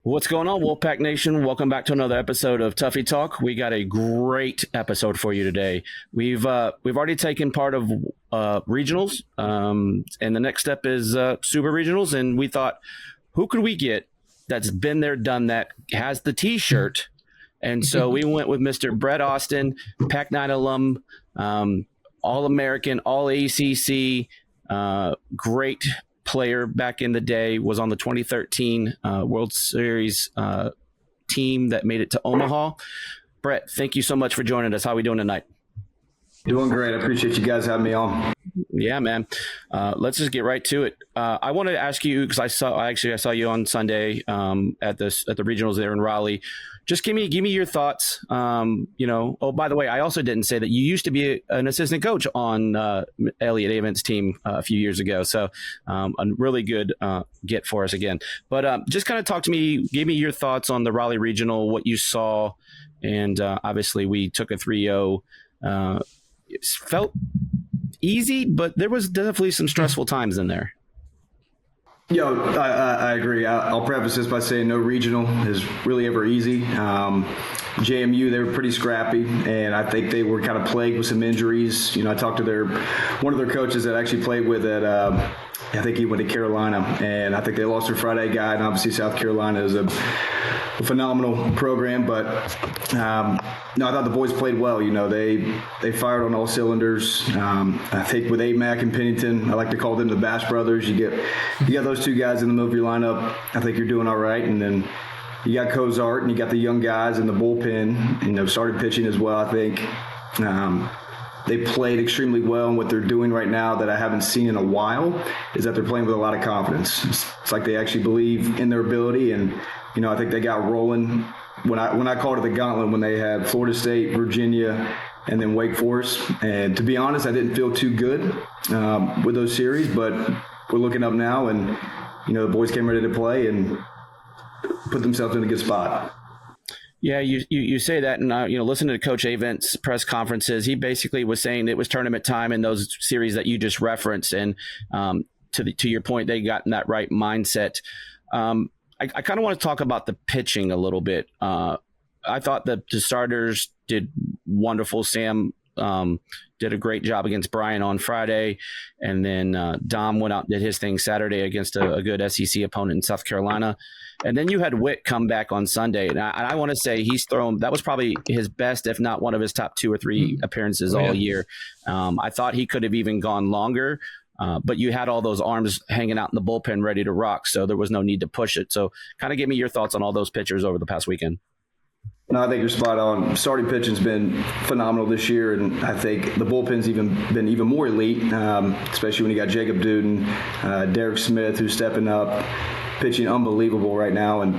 What's going on, Wolfpack Nation? Welcome back to another episode of Tuffy Talk. We got a great episode for you today. We've already taken part of regionals, and the next step is super regionals. And we thought, who could we get that's been there, done that, has the T-shirt? And so we went with Mr. Brett Austin, Pac-9 alum, All-American, All-ACC, great player back in the day, was on the 2013 World Series team that made it to Omaha. Brett, thank you so much for joining us. How are we doing tonight? Doing great. I appreciate you guys having me on. Yeah, man. Let's just get right to it. I wanted to ask you, because I saw you on Sunday at the regionals there in Raleigh. Just give me your thoughts. Oh, by the way, I also didn't say that you used to be an assistant coach on Elliot Avent's team a few years ago. So a really good get for us again. But just kind of talk to me, give me your thoughts on the Raleigh regional, what you saw. And obviously we took a 3-0. It felt easy, but there was definitely some stressful times in there. I agree. I'll preface this by saying no regional is really ever easy. JMU, they were pretty scrappy, and I think they were kind of plagued with some injuries. I talked to one of their coaches that actually played with at I think he went to Carolina, and I think they lost their Friday guy, and obviously South Carolina is a phenomenal program, but no, I thought the boys played well. They fired on all cylinders. I think with Mac and Pennington, I like to call them the Bash Brothers. You got those two guys in the middle of your lineup. I think you're doing all right, and then you got Cozart and you got the young guys in the bullpen. Started pitching as well. I think they played extremely well, and what they're doing right now that I haven't seen in a while is that they're playing with a lot of confidence. It's like they actually believe in their ability, and I think they got rolling when I called it the gauntlet when they had Florida State, Virginia, and then Wake Forest. And to be honest, I didn't feel too good with those series, but we're looking up now, and the boys came ready to play and put themselves in a good spot. Yeah, you say that, and listen to Coach Avent's press conferences. He basically was saying it was tournament time in those series that you just referenced, and to your point, they got in that right mindset. I kind of want to talk about the pitching a little bit. I thought that the starters did wonderful. Sam did a great job against Brian on Friday, and then Dom went out and did his thing Saturday against a good SEC opponent in South Carolina. And then you had Witt come back on Sunday, and I want to say that was probably his best, if not one of his top 2 or 3 appearances all year. I thought he could have even gone longer. But you had all those arms hanging out in the bullpen ready to rock, so there was no need to push it. So kind of give me your thoughts on all those pitchers over the past weekend. No, I think you're spot on. Starting pitching's been phenomenal this year, and I think the bullpen's been even more elite, especially when you got Jacob Duden, Derek Smith, who's stepping up, pitching unbelievable right now, and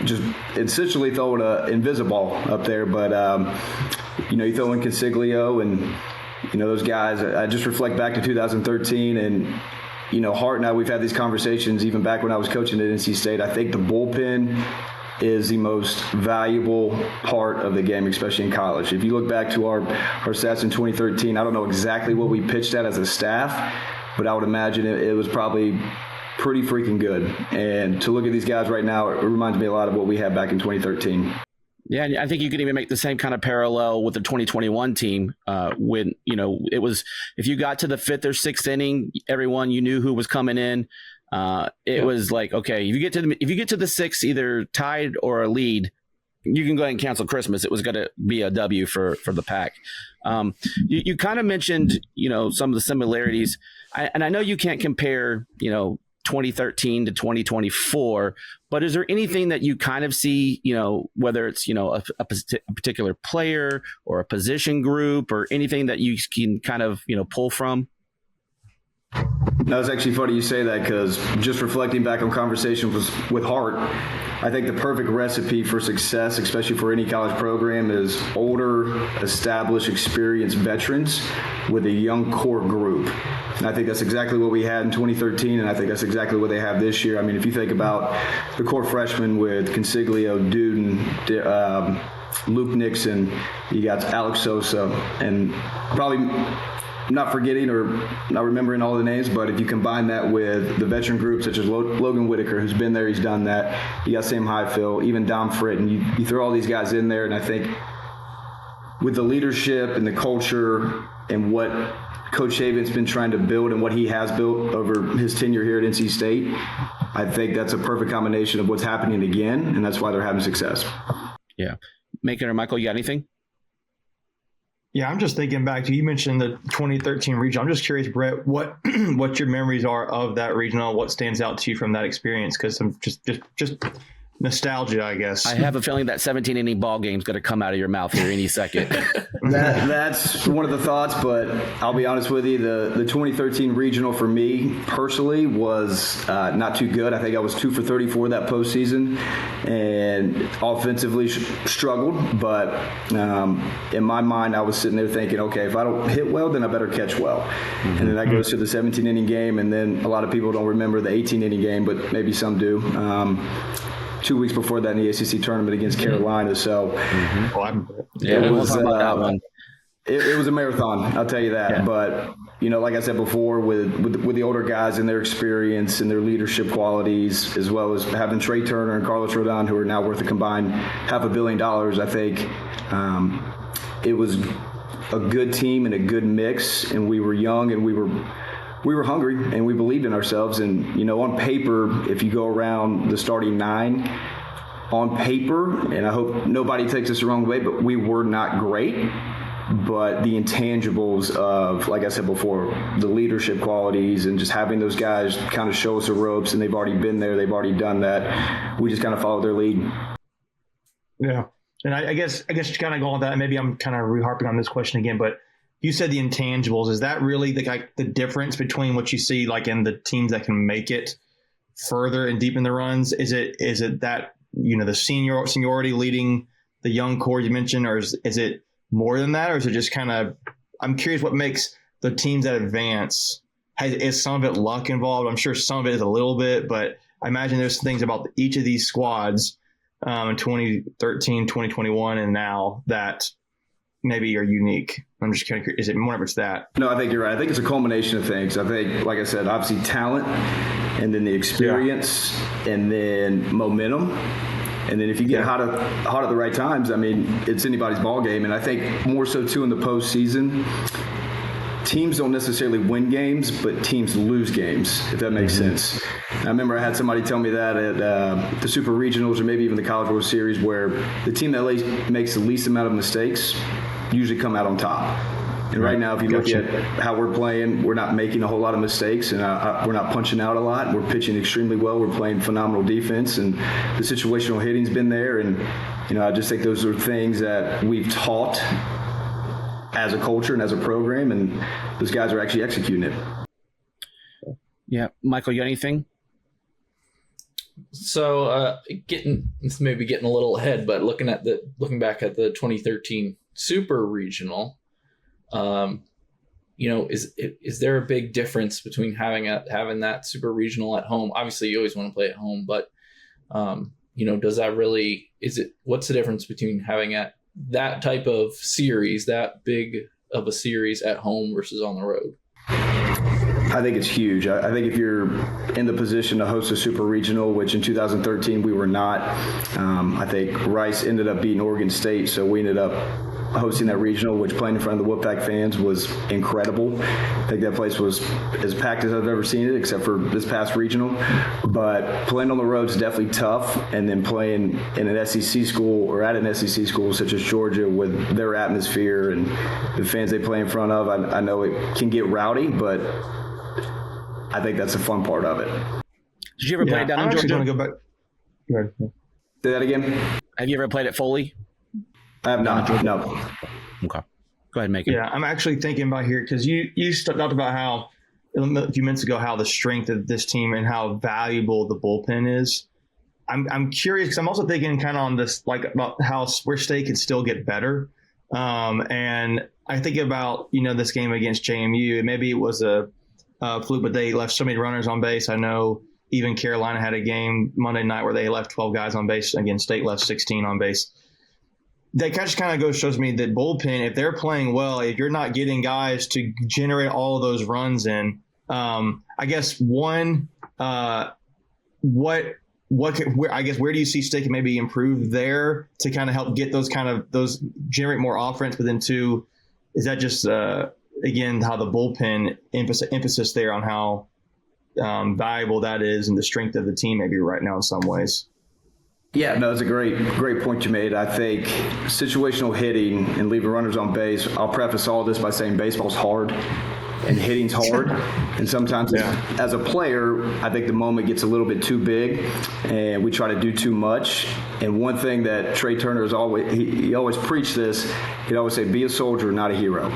just essentially throwing an invisible up there. But, you throw in Consiglio and those guys. I just reflect back to 2013, and Hart and I, we've had these conversations even back when I was coaching at NC State. I think the bullpen is the most valuable part of the game, especially in college. If you look back to our stats in 2013, I don't know exactly what we pitched at as a staff, but I would imagine it was probably pretty freaking good. And to look at these guys right now, it reminds me a lot of what we had back in 2013. Yeah, I think you could even make the same kind of parallel with the 2021 team. When it was, if you got to the 5th or 6th inning, everyone, you knew who was coming in. It was like, okay, if you get to the 6th, either tied or a lead, you can go ahead and cancel Christmas. It was going to be a W for the Pack. You kind of mentioned some of the similarities, and I know you can't compare 2013 to 2024, but is there anything that you kind of see, whether it's, a particular player or a position group or anything that you can kind of, pull from? No, it's actually funny you say that, because just reflecting back on conversations with Hart, I think the perfect recipe for success, especially for any college program, is older, established, experienced veterans with a young core group. And I think that's exactly what we had in 2013, and I think that's exactly what they have this year. I mean, if you think about the core freshmen with Consiglio, Duden, Luke Nixon, you got Alex Sosa, and probably not forgetting or not remembering all the names, but if you combine that with the veteran group such as Logan Whitaker, who's been there, he's done that. You got Sam Highfill, even Dom Fritton. You throw all these guys in there, and I think with the leadership and the culture and what Coach Saban's been trying to build and what he has built over his tenure here at NC State, I think that's a perfect combination of what's happening again, and that's why they're having success. Yeah. Macon or Michael, you got anything? Yeah, I'm just thinking back to, you mentioned the 2013 regional. I'm just curious, Brett, what your memories are of that regional, what stands out to you from that experience? Because I'm just nostalgia, I guess. I have a feeling that 17-inning ball game is going to come out of your mouth here any second. That's one of the thoughts, but I'll be honest with you, the 2013 regional for me personally was not too good. I think I was 2 for 34 that postseason and offensively struggled, but in my mind I was sitting there thinking, okay, if I don't hit well, then I better catch well. Mm-hmm. And then that goes to the 17-inning game, and then a lot of people don't remember the 18-inning game, but maybe some do. 2 weeks before that in the ACC tournament against Carolina. So it was that one. It was a marathon, I'll tell you that. Yeah. But, like I said before, with the older guys and their experience and their leadership qualities, as well as having Trey Turner and Carlos Rodon, who are now worth a combined $500 million, I think it was a good team and a good mix, and we were young and we were hungry and we believed in ourselves. And, on paper, if you go around the starting 9 on paper, and I hope nobody takes this the wrong way, but we were not great. But the intangibles of, like I said before, the leadership qualities and just having those guys kind of show us the ropes, and they've already been there, they've already done that. We just kind of followed their lead. Yeah. And I guess to kind of go on that, maybe I'm kind of reharping on this question again, but you said the intangibles. Is that really the difference between what you see like in the teams that can make it further and deep in the runs? Is it that, the seniority leading the young core you mentioned, or is it more than that, or is it just kind of, I'm curious what makes the teams that advance, is some of it luck involved? I'm sure some of it is a little bit, but I imagine there's things about each of these squads in 2013, 2021, and now that maybe are unique. I'm just kind of curious, is it more of it's that? No, I think you're right. I think it's a culmination of things. I think, like I said, obviously talent, and then the experience, and then momentum. And then if you get hot at the right times, I mean, it's anybody's ball game. And I think more so, too, in the postseason, teams don't necessarily win games, but teams lose games, if that makes sense. I remember I had somebody tell me that at the Super Regionals or maybe even the College World Series, where the team that makes the least amount of mistakes usually come out on top. And right now, if you look at how we're playing, we're not making a whole lot of mistakes, and we're not punching out a lot. We're pitching extremely well. We're playing phenomenal defense, and the situational hitting's been there. And, I just think those are things that we've taught as a culture and as a program, and those guys are actually executing it. Yeah. Michael, you got anything? So getting a little ahead, but looking back at the 2013 Super Regional, is there a big difference between having that Super Regional at home? Obviously, you always want to play at home, but does that really? What's the difference between having that type of series, that big of a series at home versus on the road? I think it's huge. I think if you're in the position to host a Super Regional, which in 2013 we were not, I think Rice ended up beating Oregon State, so we ended up hosting that regional, which playing in front of the Wolfpack fans was incredible. I think that place was as packed as I've ever seen it, except for this past regional. But playing on the road is definitely tough, and then playing in an SEC school or at an SEC school such as Georgia with their atmosphere and the fans they play in front of, I know it can get rowdy, but I think that's the fun part of it. Did you ever play it down in Georgia? I'm actually going to go back. Say that again? Have you ever played at Foley? I have not. No. Okay. Go ahead, make it. Yeah, I'm actually thinking about here because you talked about how a few minutes ago how the strength of this team and how valuable the bullpen is. I'm curious because I'm also thinking kind of on this about how where State could still get better. And I think about this game against JMU. Maybe it was a fluke, but they left so many runners on base. I know even Carolina had a game Monday night where they left 12 guys on base. Again, State left 16 on base. that just kind of shows me that bullpen, if they're playing well, if you're not getting guys to generate all of those runs in, I guess where do you see Stick and maybe improve there to kind of help get those generate more offense? But then two, is that just again how the bullpen emphasis there on how valuable that is and the strength of the team maybe right now in some ways? Yeah, no, it's a great point you made. I think situational hitting and leaving runners on base, I'll preface all this by saying baseball's hard and hitting's hard. And sometimes as a player, I think the moment gets a little bit too big and we try to do too much. And one thing that Trey Turner is always, he always preached this, he'd always say, be a soldier, not a hero.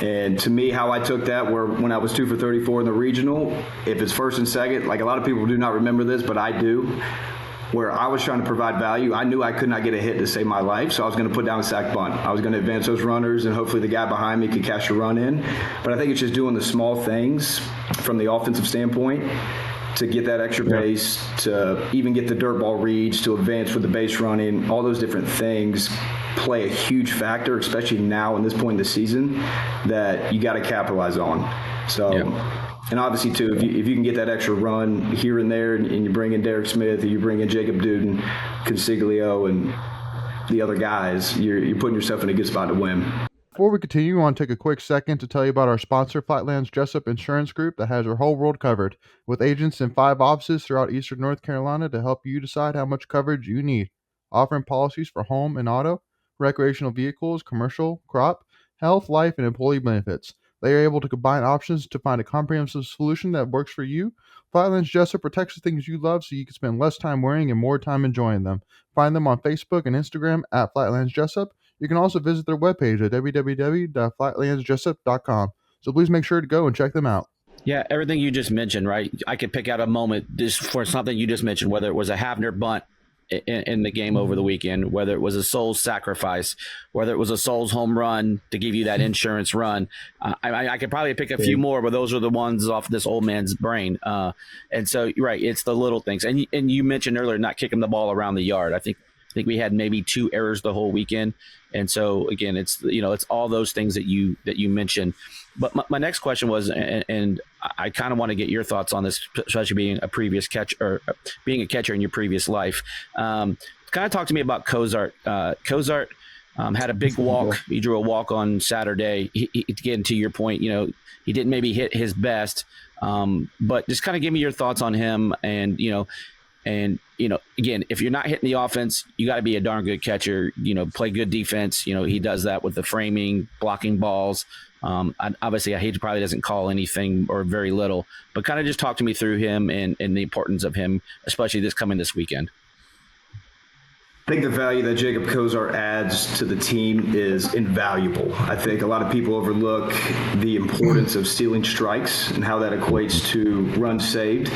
And to me, how I took that, where when I was 2 for 34 in the regional, if it's first and second, like a lot of people do not remember this, but I do, where I was trying to provide value, I knew I could not get a hit to save my life, so I was going to put down a sac bunt. I was going to advance those runners, and hopefully the guy behind me could catch a run in. But I think it's just doing the small things from the offensive standpoint to get that extra base, to even get the dirt ball reads, to advance with the base running. All those different things play a huge factor, especially now in this point in the season, that you got to capitalize on. So. And obviously, too, if you can get that extra run here and there, and you bring in Derek Smith, or you bring in Jacob Duden, Consiglio, and the other guys, you're putting yourself in a good spot to win. Before we continue, I want to take a quick second to tell you about our sponsor, Flatlands Jessup Insurance Group, that has your whole world covered, with agents in 5 offices throughout eastern North Carolina to help you decide how much coverage you need. Offering policies for home and auto, recreational vehicles, commercial, crop, health, life, and employee benefits. They are able to combine options to find a comprehensive solution that works for you. Flatlands Jessup protects the things you love so you can spend less time worrying and more time enjoying them. Find them on Facebook and Instagram at Flatlands Jessup. You can also visit their webpage at www.flatlandsjessup.com. So please make sure to go and check them out. Yeah, everything you just mentioned, right? I could pick out a moment just for something you just mentioned, whether it was a Havner bunt in the game over the weekend, whether it was a Souls sacrifice, whether it was a Souls home run to give you that insurance run. I could probably pick a few more, but those are the ones off this old man's brain. And so, right, it's the little things. And you mentioned earlier not kicking the ball around the yard. I think we had maybe 2 errors the whole weekend. And so again, it's all those things that you mentioned. But my next question was, and I kind of want to get your thoughts on this, especially being a previous catcher or being a catcher in your previous life. Kind of talk to me about Cozart. Cozart had a big walk. He drew a walk on Saturday. Again, to your point, he didn't maybe hit his best, but just kind of give me your thoughts on him. And again, if you're not hitting the offense, you got to be a darn good catcher. Play good defense. He does that with the framing, blocking balls. Obviously, he probably doesn't call anything or very little, but kind of just talk to me through him and the importance of him, especially this weekend. I think the value that Jacob Cozart adds to the team is invaluable. I think a lot of people overlook the importance of stealing strikes and how that equates to runs saved.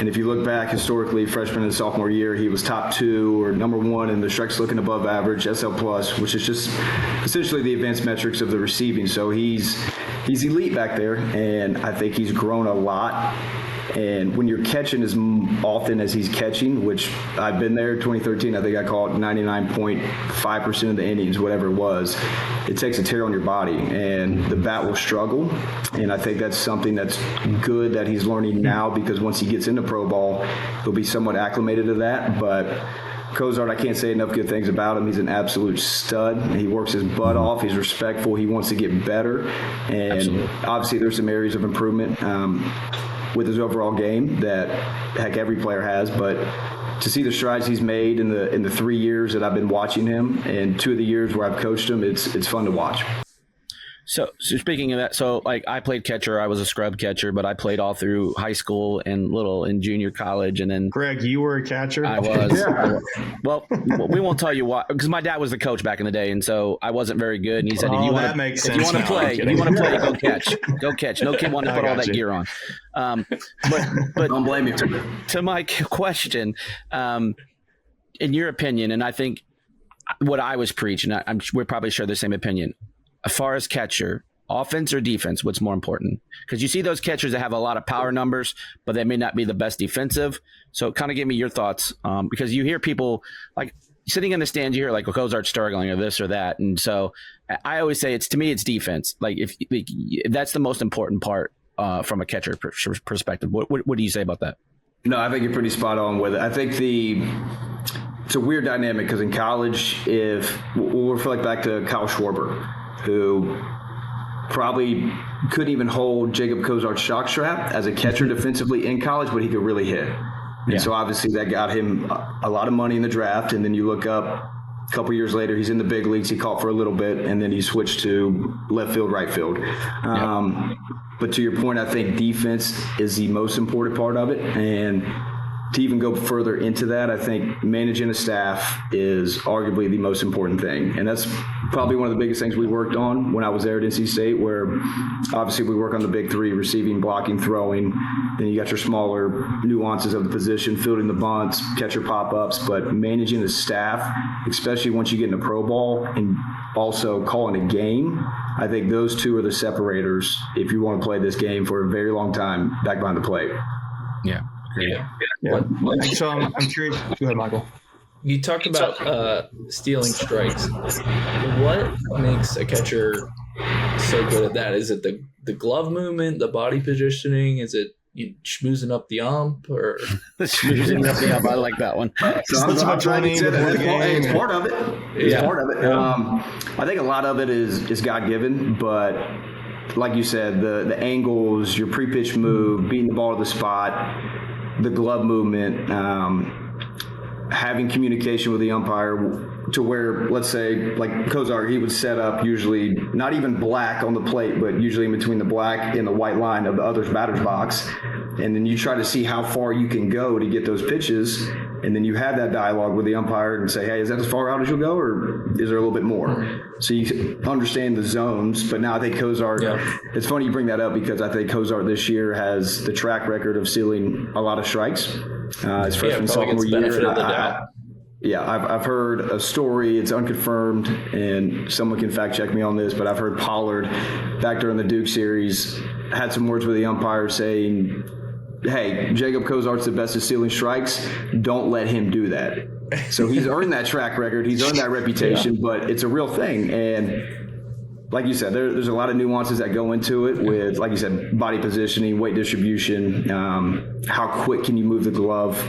And if you look back historically, freshman and sophomore year, he was top 2 or number 1 in the strikes looking above average, SL plus, which is just essentially the advanced metrics of the receiving. So he's elite back there, and I think he's grown a lot. And when you're catching as often as he's catching, which I've been there, 2013, I think I caught 99.5% of the innings, whatever it was, it takes a tear on your body, and the bat will struggle. And I think that's something that's good that he's learning now, because once he gets into pro ball, he'll be somewhat acclimated to that. But Cozart, I can't say enough good things about him. He's an absolute stud. He works his butt off. He's respectful. He wants to get better. And Absolutely. Obviously there's some areas of improvement with his overall game that, heck, every player has. But to see the strides he's made in the 3 years that I've been watching him, and 2 of the years where I've coached him, it's fun to watch. So speaking of that, I played catcher. I was a scrub catcher, but I played all through high school and in junior college. And then Greg, you were a catcher? I was. Yeah. Well, we won't tell you why, because my dad was the coach back in the day, and so I wasn't very good. And he said, if you want to play, go catch. No kid wanted to put all that gear on. But don't blame me. To my question, in your opinion, and I think what I was preaching, we probably share the same opinion. As far as catcher, offense or defense, what's more important? Because you see those catchers that have a lot of power numbers, but they may not be the best defensive. So kind of give me your thoughts, because you hear people like sitting in the stands, you hear like Cozart struggling or this or that, and so I always say it's defense. Like if that's the most important part from a catcher perspective. What do you say about that? No, I think you're pretty spot on with it. I think it's a weird dynamic because in college, if we'll reflect back to Kyle Schwarber, who probably couldn't even hold Jacob Cozart's shock strap as a catcher defensively in college, but he could really hit. And so obviously that got him a lot of money in the draft. And then you look up a couple years later, he's in the big leagues. He caught for a little bit, and then he switched to left field, right field. But to your point, I think defense is the most important part of it. And to even go further into that, I think managing a staff is arguably the most important thing. And that's probably one of the biggest things we worked on when I was there at NC State, where obviously we work on the big three: receiving, blocking, throwing. Then you got your smaller nuances of the position, fielding the bunts, catcher pop-ups. But managing the staff, especially once you get into pro ball and also calling a game, I think those two are the separators if you want to play this game for a very long time back behind the plate. Yeah. Yeah. So I'm curious. Go ahead, Michael. You talked about stealing strikes. What makes a catcher so good at that? Is it the glove movement, the body positioning? Is it you schmoozing up the ump, or schmoozing up the ump? I like that one. It's part of it. It's part of it. I think a lot of it is God given, but like you said, the angles, your pre-pitch move, beating the ball to the spot, the glove movement, having communication with the umpire to where, let's say, like Cozart, he would set up usually not even black on the plate, but usually in between the black and the white line of the other's batter's box. And then you try to see how far you can go to get those pitches. And then you have that dialogue with the umpire and say, hey, is that as far out as you'll go, or is there a little bit more? So you understand the zones. But now I think Cozart, it's funny you bring that up because I think Cozart this year has the track record of stealing a lot of strikes. His freshman, sophomore year. I've heard a story. It's unconfirmed, and someone can fact check me on this, but I've heard Pollard back during the Duke series had some words with the umpire saying, hey, Jacob Cozart's the best at stealing strikes. Don't let him do that. So he's earned that track record. He's earned that reputation, but it's a real thing. And like you said, there's a lot of nuances that go into it with, like you said, body positioning, weight distribution, how quick can you move the glove,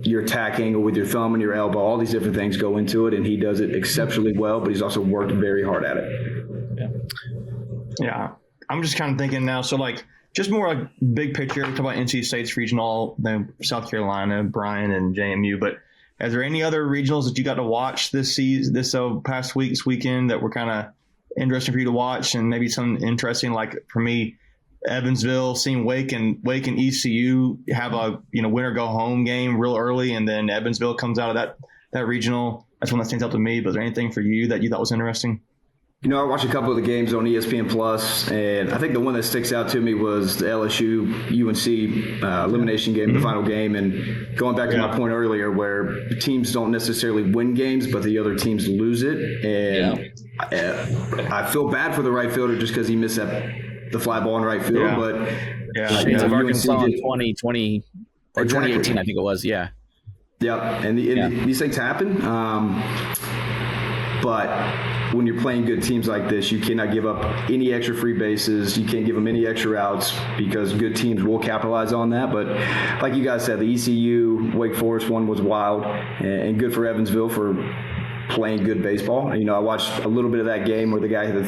your attack angle with your thumb and your elbow. All these different things go into it, and he does it exceptionally well, but he's also worked very hard at it. Yeah. I'm just kind of thinking now, so like just more like big picture, talk about NC State's regional, then South Carolina, Bryan, and JMU, but is there any other regionals that you got to watch this past weekend that were kind of interesting for you to watch, and maybe something interesting, like for me, Evansville, seeing Wake and ECU have a win or go home game real early, and then Evansville comes out of that regional. That's one that stands out to me. But is there anything for you that you thought was interesting? I watched a couple of the games on ESPN Plus, and I think the one that sticks out to me was the LSU UNC elimination game, the final game. And going back to my point earlier, where teams don't necessarily win games, but the other teams lose it. And I feel bad for the right fielder just because he missed the fly ball in right field. But Shades of Arkansas in 2020 or 2018, I think it was. Yeah. And these things happen. But when you're playing good teams like this, you cannot give up any extra free bases. You can't give them any extra outs because good teams will capitalize on that. But like you guys said, the ECU Wake Forest one was wild and good for Evansville for playing good baseball. I watched a little bit of that game where the guy hit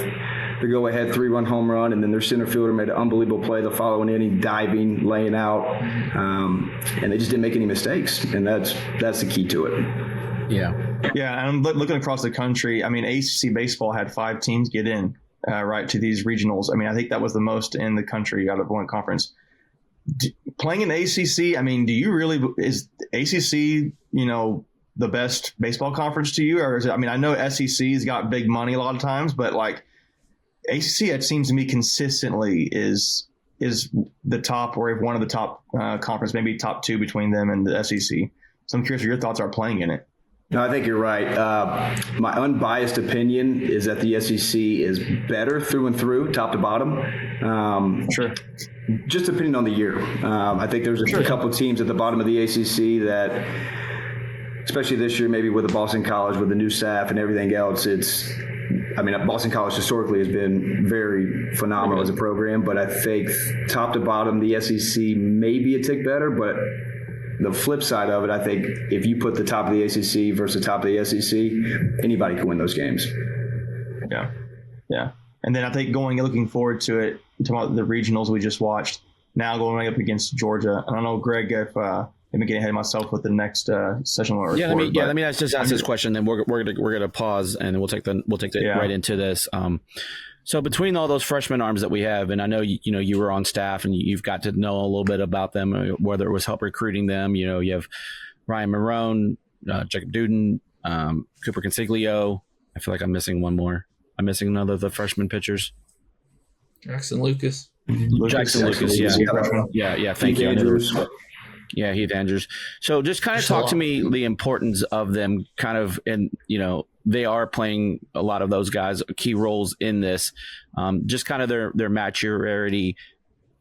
the go-ahead 3-run home run, and then their center fielder made an unbelievable play the following inning, diving, laying out, and they just didn't make any mistakes, and that's the key to it. Yeah, and I'm looking across the country. I mean, ACC baseball had 5 teams get in right to these regionals. I mean, I think that was the most in the country out of one conference. Playing in the ACC, I mean, is ACC, the best baseball conference to you? Or is it, I mean, I know SEC's got big money a lot of times, but like ACC, it seems to me consistently is the top, or one of the top conference, maybe top 2 between them and the SEC. So I'm curious what your thoughts are playing in it. No, I think you're right. My unbiased opinion is that the SEC is better through and through, top to bottom. Sure. Just depending on the year. I think there's a couple of teams at the bottom of the ACC that especially this year, maybe with the Boston College, with the new staff and everything else, Boston College historically has been very phenomenal as a program, but I think top to bottom, the SEC may be a tick better, but the flip side of it, I think if you put the top of the ACC versus the top of the SEC, anybody can win those games. Yeah. And then I think looking forward to it, talking about the regionals we just watched, now going right up against Georgia. I don't know, Greg, if I'm getting ahead of myself with the next session. Let me just ask this question, then we're gonna pause and we'll take right into this. So between all those freshman arms that we have, and I know you were on staff and you've got to know a little bit about them, whether it was help recruiting them. You have Ryan Marone, Jacob Duden, Cooper Consiglio. I feel like I'm missing one more. I'm missing another of the freshman pitchers. Jackson Lucas. Jackson Lucas. Yeah. Thank you. Andrews. Yeah, Heath Andrews. So just kind of talk to me the importance of them kind of, and they are playing a lot of those guys key roles in this. Just kind of their maturity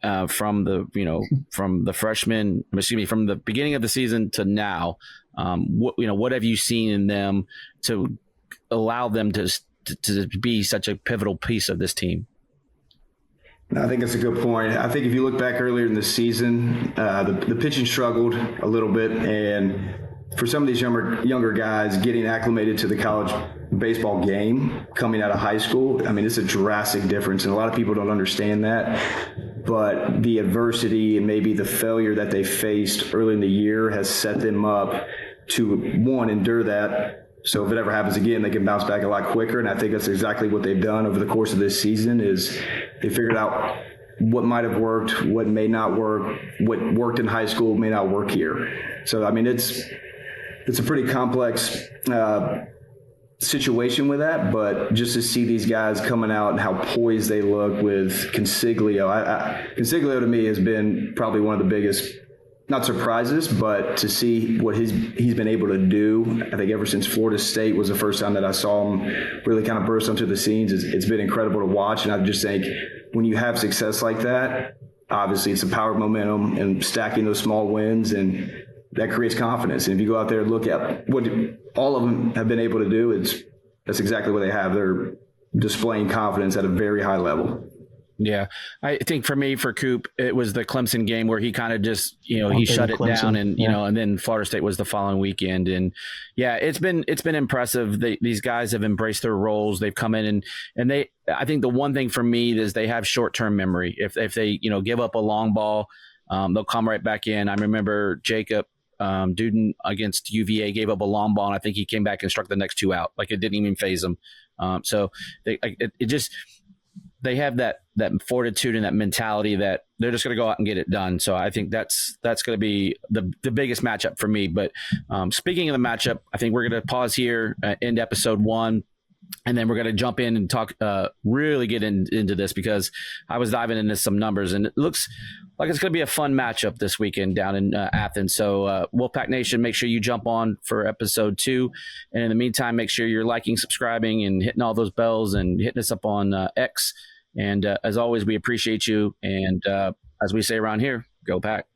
from the freshman, from the beginning of the season to now. What have you seen in them to allow them to be such a pivotal piece of this team? I think that's a good point. I think if you look back earlier in the season, the pitching struggled a little bit, and for some of these younger guys getting acclimated to the college baseball game coming out of high school, it's a drastic difference, and a lot of people don't understand that. But the adversity and maybe the failure that they faced early in the year has set them up to, one, endure that. So if it ever happens again, they can bounce back a lot quicker. And I think that's exactly what they've done over the course of this season is they figured out what might have worked, what may not work, what worked in high school may not work here. So, it's a pretty complex situation with that, but just to see these guys coming out and how poised they look with Consiglio. Consiglio to me has been probably one of the biggest, not surprises, but to see what he's been able to do. I think ever since Florida State was the first time that I saw him really kind of burst onto the scenes, it's been incredible to watch. And I just think when you have success like that, obviously it's the power of momentum and stacking those small wins, and that creates confidence. And if you go out there and look at what all of them have been able to do, that's exactly what they have. They're displaying confidence at a very high level. Yeah, I think for me, for Coop, it was the Clemson game where he kind of just, he shut it down, and and then Florida State was the following weekend, and it's been impressive. These guys have embraced their roles. They've come in and they. I think the one thing for me is they have short-term memory. If they give up a long ball, they'll come right back in. I remember Jacob Duden against UVA gave up a long ball, and I think he came back and struck the next two out. Like, it didn't even phase them. So they have that fortitude and that mentality that they're just going to go out and get it done. So I think that's going to be the biggest matchup for me. But speaking of the matchup, I think we're going to pause here, end episode 1. And then we're going to jump in and talk, really get into this, because I was diving into some numbers, and it looks like it's going to be a fun matchup this weekend down in Athens. So Wolfpack Nation, make sure you jump on for episode 2. And in the meantime, make sure you're liking, subscribing, and hitting all those bells and hitting us up on X. And as always, we appreciate you. And as we say around here, go Pack.